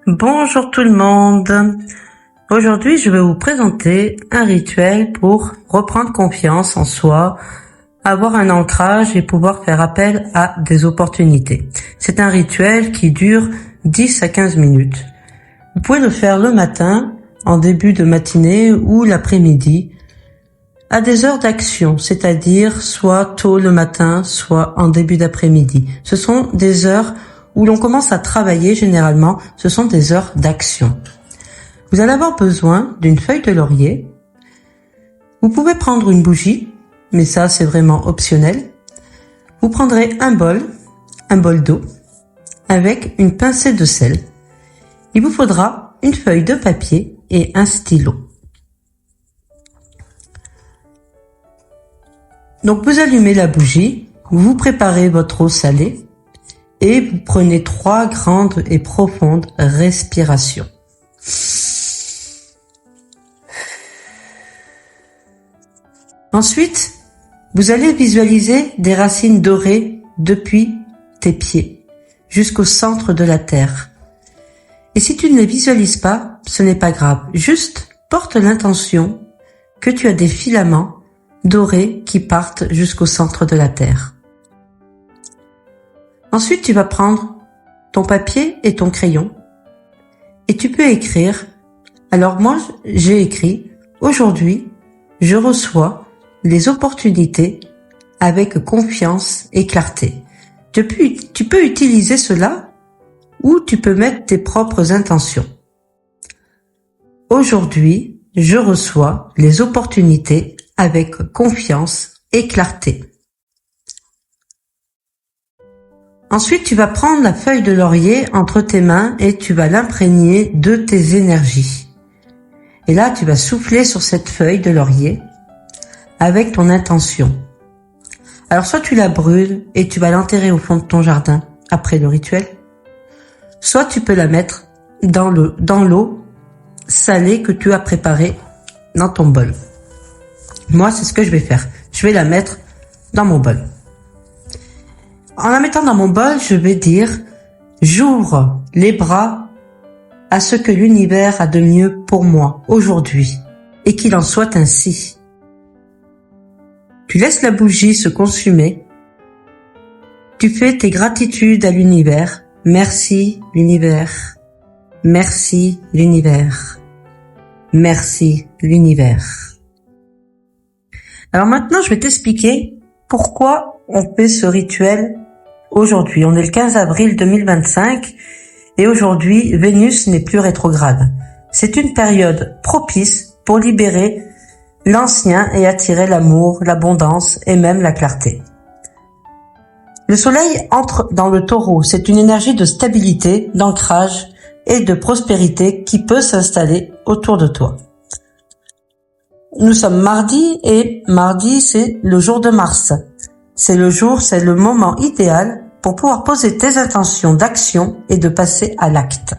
Bonjour tout le monde. Aujourd'hui, je vais vous présenter un rituel pour reprendre confiance en soi, avoir un ancrage et pouvoir faire appel à des opportunités. C'est un rituel qui dure 10 à 15 minutes. Vous pouvez le faire le matin, en début de matinée ou l'après-midi, à des heures d'action, c'est-à-dire soit tôt le matin, soit en début d'après-midi. Ce sont des heures où l'on commence à travailler généralement, ce sont des heures d'action. Vous allez avoir besoin d'une feuille de laurier. Vous pouvez prendre une bougie, mais ça c'est vraiment optionnel. Vous prendrez un bol d'eau, avec une pincée de sel. Il vous faudra une feuille de papier et un stylo. Donc vous allumez la bougie, vous préparez votre eau salée et vous prenez 3 grandes et profondes respirations. Ensuite, vous allez visualiser des racines dorées depuis tes pieds jusqu'au centre de la terre. Et si tu ne les visualises pas, ce n'est pas grave. Juste porte l'intention que tu as des filaments dorés qui partent jusqu'au centre de la terre. Ensuite, tu vas prendre ton papier et ton crayon et tu peux écrire. Alors moi, j'ai écrit « Aujourd'hui, je reçois les opportunités avec confiance et clarté ». Tu peux utiliser cela ou tu peux mettre tes propres intentions. Aujourd'hui, je reçois les opportunités avec confiance et clarté. Ensuite, tu vas prendre la feuille de laurier entre tes mains et tu vas l'imprégner de tes énergies. Et là, tu vas souffler sur cette feuille de laurier avec ton intention. Alors, soit tu la brûles et tu vas l'enterrer au fond de ton jardin après le rituel, soit tu peux la mettre dans l'eau salée que tu as préparée dans ton bol. Moi, c'est ce que je vais faire. Je vais la mettre dans mon bol. En la mettant dans mon bol, je vais dire « J'ouvre les bras à ce que l'univers a de mieux pour moi aujourd'hui et qu'il en soit ainsi. » Tu laisses la bougie se consumer. Tu fais tes gratitudes à l'univers. Merci l'univers. Merci l'univers. Merci l'univers. Alors maintenant, je vais t'expliquer pourquoi on fait ce rituel aujourd'hui. On est le 15 avril 2025 et aujourd'hui, Vénus n'est plus rétrograde. C'est une période propice pour libérer l'ancien et attirer l'amour, l'abondance et même la clarté. Le soleil entre dans le taureau. C'est une énergie de stabilité, d'ancrage et de prospérité qui peut s'installer autour de toi. Nous sommes mardi et mardi, c'est le jour de Mars. C'est le moment idéal pour pouvoir poser tes intentions d'action et de passer à l'acte.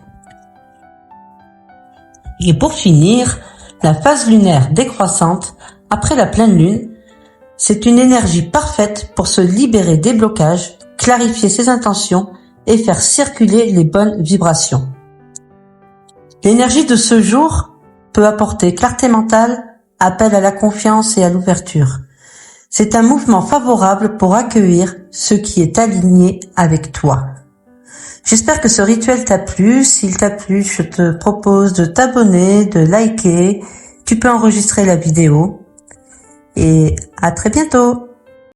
Et pour finir, la phase lunaire décroissante après la pleine lune, c'est une énergie parfaite pour se libérer des blocages, clarifier ses intentions et faire circuler les bonnes vibrations. L'énergie de ce jour peut apporter clarté mentale, appel à la confiance et à l'ouverture. C'est un mouvement favorable pour accueillir ce qui est aligné avec toi. J'espère que ce rituel t'a plu. S'il t'a plu, je te propose de t'abonner, de liker. Tu peux enregistrer la vidéo. Et à très bientôt.